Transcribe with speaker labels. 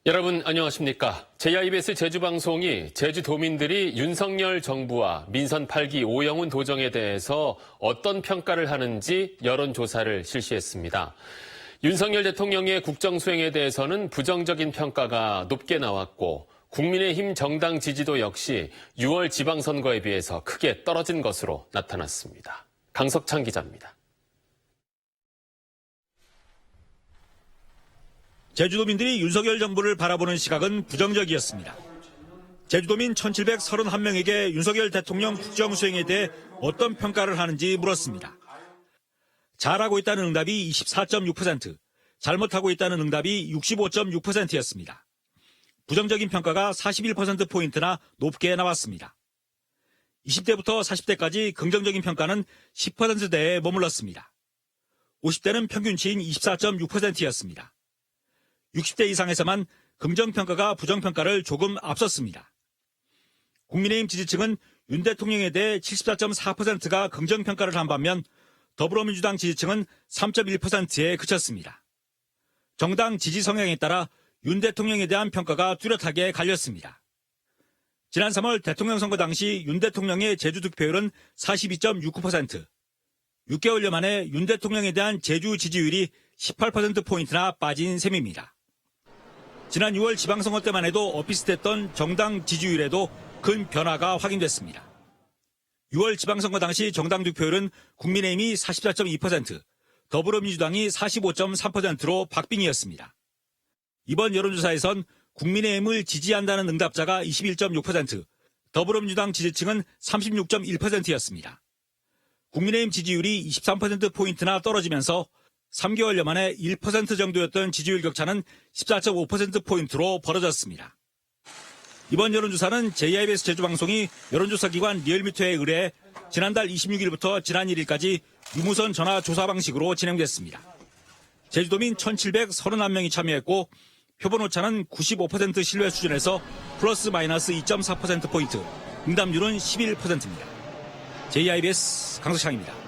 Speaker 1: 여러분 안녕하십니까? JIBS 제주방송이 제주도민들이 윤석열 정부와 민선 8기 오영훈 도정에 대해서 어떤 평가를 하는지 여론조사를 실시했습니다. 윤석열 대통령의 국정수행에 대해서는 부정적인 평가가 높게 나왔고 국민의힘 정당 지지도 역시 6월 지방선거에 비해서 크게 떨어진 것으로 나타났습니다. 강석찬 기자입니다.
Speaker 2: 제주도민들이 윤석열 정부를 바라보는 시각은 부정적이었습니다. 제주도민 1,731명에게 윤석열 대통령 국정수행에 대해 어떤 평가를 하는지 물었습니다. 잘하고 있다는 응답이 24.6%, 잘못하고 있다는 응답이 65.6%였습니다. 부정적인 평가가 41%포인트나 높게 나왔습니다. 20대부터 40대까지 긍정적인 평가는 10%대에 머물렀습니다. 50대는 평균치인 24.6%였습니다. 60대 이상에서만 긍정평가가 부정평가를 조금 앞섰습니다. 국민의힘 지지층은 윤 대통령에 대해 74.4%가 긍정평가를 한 반면 더불어민주당 지지층은 3.1%에 그쳤습니다. 정당 지지 성향에 따라 윤 대통령에 대한 평가가 뚜렷하게 갈렸습니다. 지난 3월 대통령 선거 당시 윤 대통령의 제주 득표율은 42.69%, 6개월여 만에 윤 대통령에 대한 제주 지지율이 18%포인트나 빠진 셈입니다. 지난 6월 지방선거 때만 해도 엇비슷했던 정당 지지율에도 큰 변화가 확인됐습니다. 6월 지방선거 당시 정당 득표율은 국민의힘이 44.2%, 더불어민주당이 45.3%로 박빙이었습니다. 이번 여론조사에선 국민의힘을 지지한다는 응답자가 21.6%, 더불어민주당 지지층은 36.1%였습니다. 국민의힘 지지율이 23%포인트나 떨어지면서 3개월여 만에 1% 정도였던 지지율 격차는 14.5%포인트로 벌어졌습니다. 이번 여론조사는 JIBS 제주방송이 여론조사기관 리얼미터에 의뢰해 지난달 26일부터 지난 1일까지 유무선 전화 조사 방식으로 진행됐습니다. 제주도민 1,731명이 참여했고 표본 오차는 95% 신뢰 수준에서 플러스 마이너스 2.4%포인트, 응답률은 11%입니다. JIBS 강석창입니다.